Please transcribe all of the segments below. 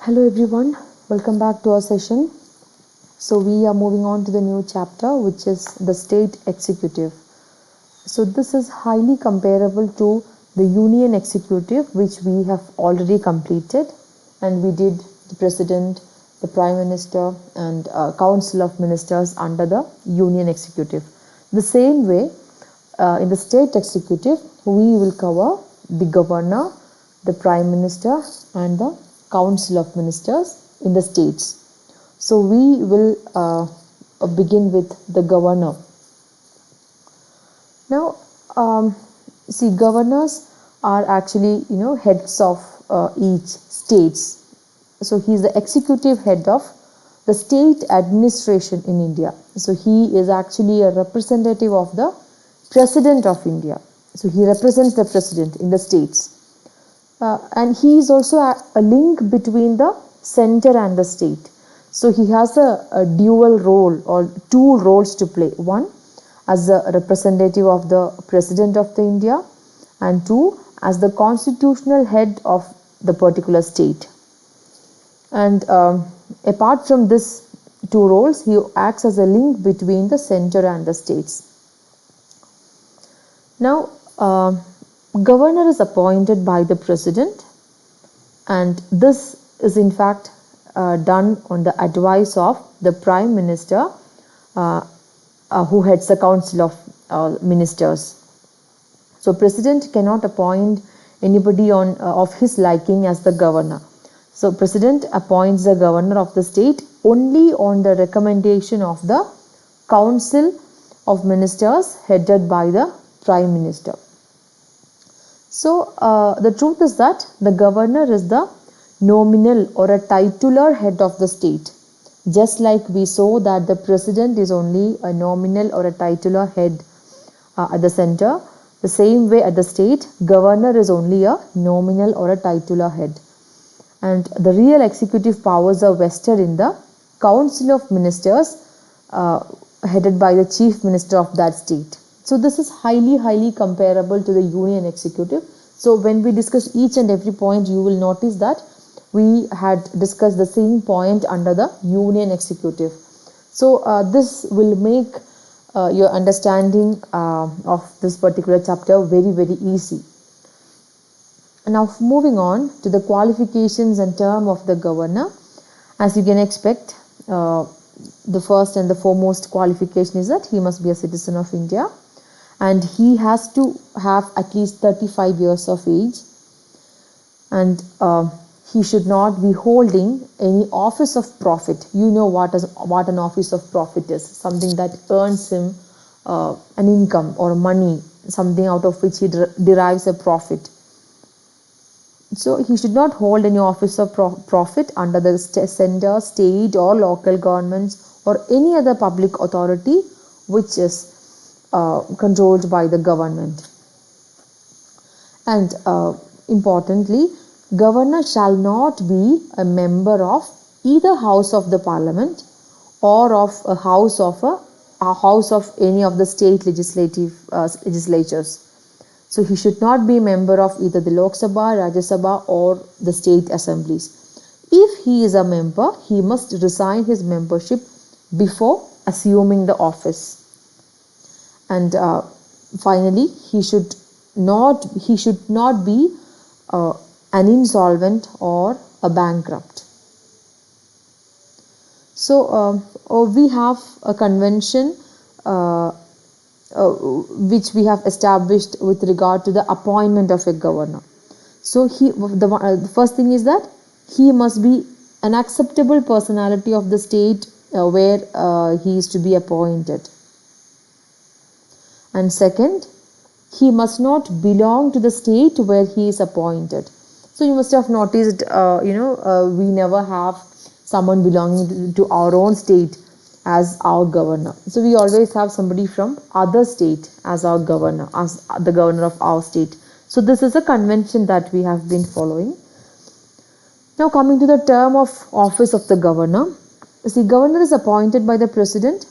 Hello everyone, welcome back to our session. So we are moving on to the new chapter, which is the state executive. So this is highly comparable to the union executive, which we have already completed, and we did the president, the prime minister and council of ministers under the union executive. The same way, in the state executive, we will cover the governor, the prime minister and the council of ministers in the states. So we will begin with the governor. Now, see, governors are actually heads of each states. So he is the executive head of the state administration in India. So he is actually a representative of the President of India. So he represents the president in the states. And he is also a link between the center and the state. So he has a dual role or two roles to play. One, as the representative of the President of the India, and two, as the constitutional head of the particular state. And apart from this two roles, he acts as a link between the center and the states. Now, governor is appointed by the president, and this is in fact done on the advice of the prime minister, who heads the council of ministers. So president cannot appoint anybody of his liking as the governor. So president appoints the governor of the state only on the recommendation of the council of ministers headed by the prime minister. So the truth is that the governor is the nominal or a titular head of the state. Just like we saw that the president is only a nominal or a titular head at the center, the same way at the state, governor is only a nominal or a titular head. And the real executive powers are vested in the council of ministers headed by the chief minister of that state. So this is highly comparable to the union executive. So when we discuss each and every point, you will notice that we had discussed the same point under the union executive. So this will make your understanding of this particular chapter very easy. Now moving on to the qualifications and term of the governor. As you can expect, the first and the foremost qualification is that he must be a citizen of India, and he has to have at least 35 years of age, and he should not be holding any office of profit. You know what an office of profit is: something that earns him an income or money, something out of which he derives a profit. So he should not hold any office of profit under the center, state or local governments or any other public authority which is controlled by the government. And importantly, governor shall not be a member of either house of the parliament or of a house of any of the state legislatures. So he should not be a member of either the Lok Sabha, Rajya Sabha or the state assemblies. If he is a member, he must resign his membership before assuming the office. And finally, he should not be an insolvent or a bankrupt. So we have a convention which we have established with regard to the appointment of a governor. So the first thing is that he must be an acceptable personality of the state where he is to be appointed. And second, he must not belong to the state where he is appointed. So you must have noticed, we never have someone belonging to our own state as our governor. So we always have somebody from other state as our governor, as the governor of our state. So this is a convention that we have been following. Now coming to the term of office of the governor. See, governor is appointed by the president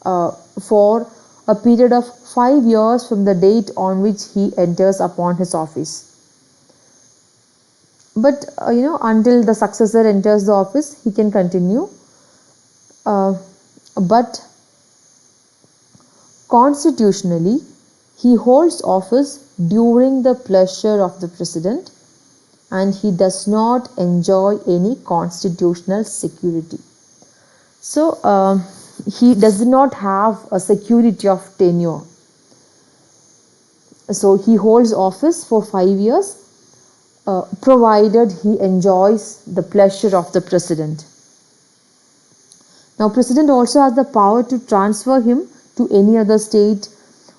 for a period of 5 years from the date on which he enters upon his office. but until the successor enters the office, he can continue. But constitutionally, he holds office during the pleasure of the president, and he does not enjoy any constitutional security. So he does not have a security of tenure. So he holds office for 5 years, provided he enjoys the pleasure of the president. Now, president also has the power to transfer him to any other state,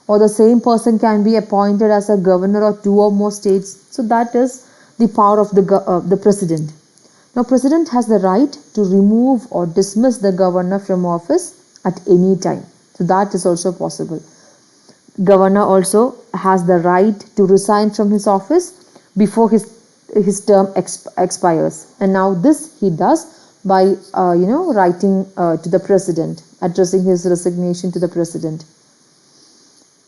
or the same person can be appointed as a governor of 2 or more states. So that is the power of the president. Now, president has the right to remove or dismiss the governor from office at any time. So that is also possible. Governor also has the right to resign from his office before his term expires, and now this he does by writing to the president, addressing his resignation to the president.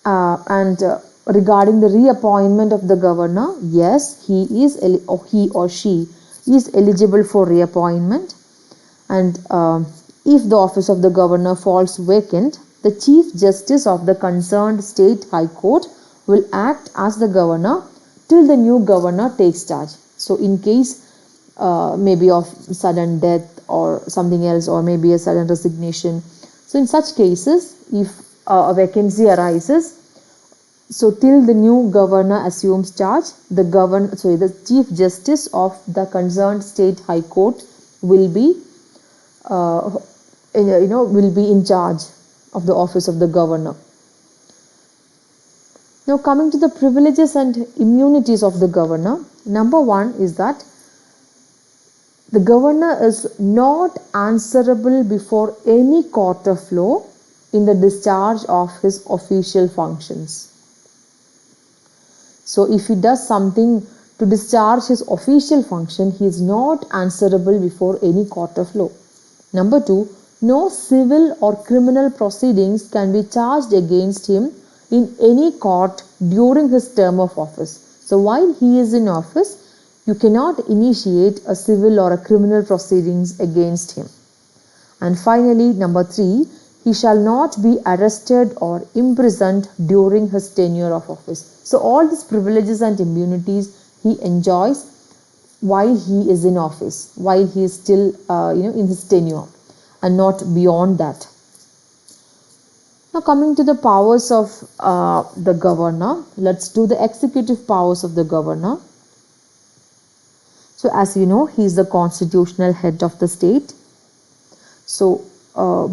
And regarding the reappointment of the governor, yes, he or she is eligible for reappointment, and if the office of the governor falls vacant, the Chief Justice of the concerned state high court will act as the governor till the new governor takes charge. So in case maybe of sudden death or something else, or maybe a sudden resignation, so in such cases, if a vacancy arises, so till the new governor assumes charge, the Chief Justice of the concerned state high court will be in charge of the office of the governor. Now, coming to the privileges and immunities of the governor, number 1 is that the governor is not answerable before any court of law in the discharge of his official functions. So, if he does something to discharge his official function, he is not answerable before any court of law. Number 2, no civil or criminal proceedings can be charged against him in any court during his term of office. So while he is in office, you cannot initiate a civil or a criminal proceedings against him. And finally, number 3, he shall not be arrested or imprisoned during his tenure of office. So all these privileges and immunities he enjoys while he is in office, while he is still in his tenure, and not beyond that. Now, coming to the powers of the governor, let's do the executive powers of the governor. So as you know, he is the constitutional head of the state. So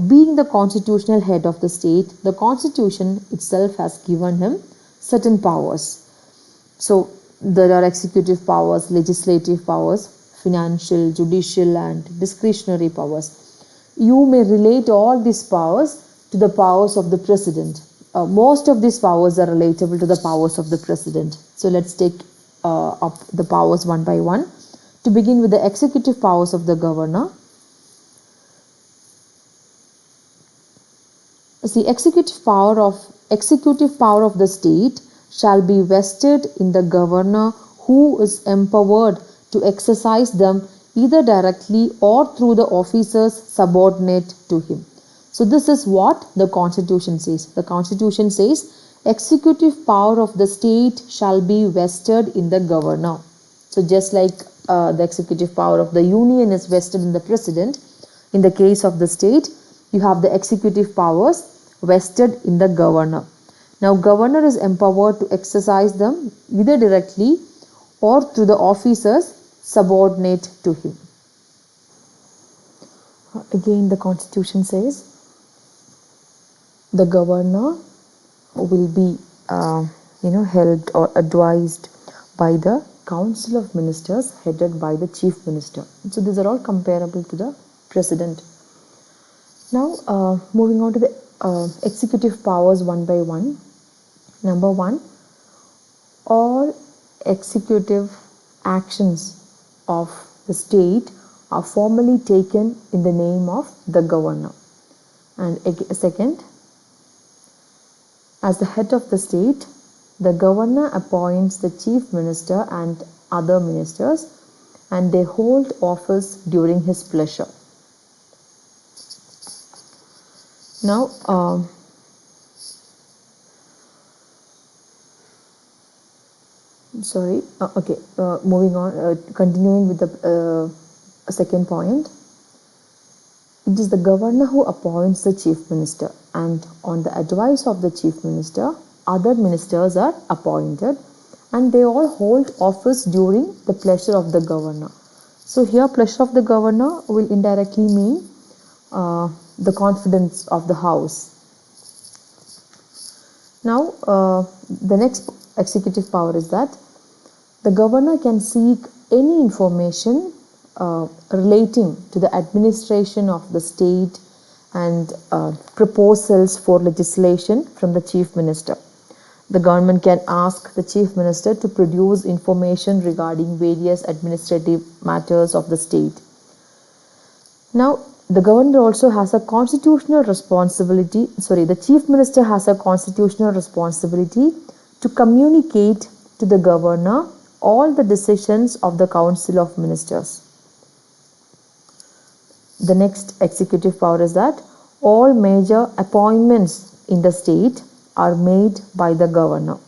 being the constitutional head of the state, the constitution itself has given him certain powers. So there are executive powers, legislative powers, financial, judicial and discretionary powers. You may relate all these powers to the powers of the president. Most of these powers are relatable to the powers of the president. So let's take up the powers one by one. To begin with the executive powers of the governor. The executive power of the state shall be vested in the governor, who is empowered to exercise them either directly or through the officers subordinate to him. So this is what the Constitution says. The Constitution says executive power of the state shall be vested in the governor. So just like the executive power of the union is vested in the president, in the case of the state, you have the executive powers vested in the governor. Now, governor is empowered to exercise them either directly or through the officers subordinate to him. Again, the Constitution says the governor will be helped or advised by the Council of Ministers headed by the Chief Minister. So these are all comparable to the President. Now, moving on to the executive powers one by one. Number 1, all executive actions of the state are formally taken in the name of the governor. And second, as the head of the state, the governor appoints the chief minister and other ministers and they hold office during his pleasure. Now, moving on, continuing with the second point. It is the governor who appoints the chief minister, and on the advice of the chief minister, other ministers are appointed, and they all hold office during the pleasure of the governor. So here, pleasure of the governor will indirectly mean the confidence of the house. Now, the next executive power is that the governor can seek any information relating to the administration of the state and proposals for legislation from the chief minister. The government can ask the chief minister to produce information regarding various administrative matters of the state. Now, the governor also has a constitutional responsibility, the chief minister has a constitutional responsibility to communicate to the governor all the decisions of the Council of Ministers. The next executive power is that all major appointments in the state are made by the governor.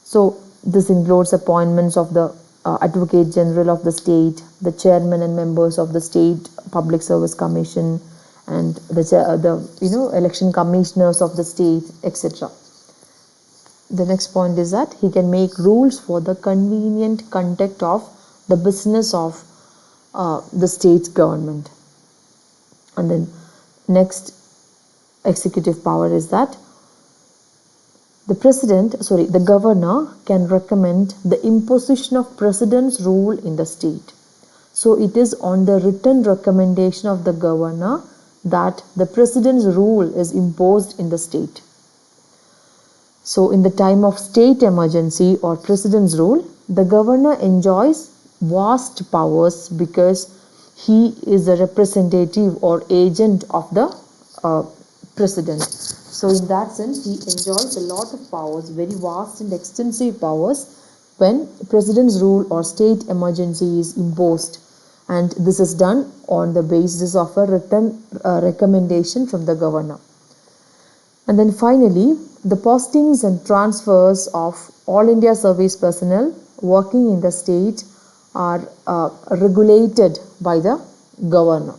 So this includes appointments of the Advocate General of the state, the chairman and members of the State Public Service Commission, and the election commissioners of the state, etc. The next point is that he can make rules for the convenient conduct of the business of the state government. And then next executive power is that the governor can recommend the imposition of president's rule in the state. So it is on the written recommendation of the governor that the president's rule is imposed in the state. So in the time of state emergency or president's rule, the governor enjoys vast powers because he is a representative or agent of the president. So in that sense, he enjoys a lot of powers, very vast and extensive powers when president's rule or state emergency is imposed. And this is done on the basis of a written recommendation from the governor. And then finally, the postings and transfers of all India service personnel working in the state are regulated by the governor.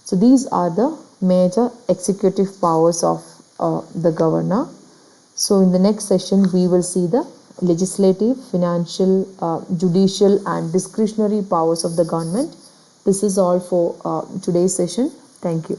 So these are the major executive powers of the governor. So in the next session, we will see the legislative, financial, judicial and discretionary powers of the government. This is all for today's session. Thank you.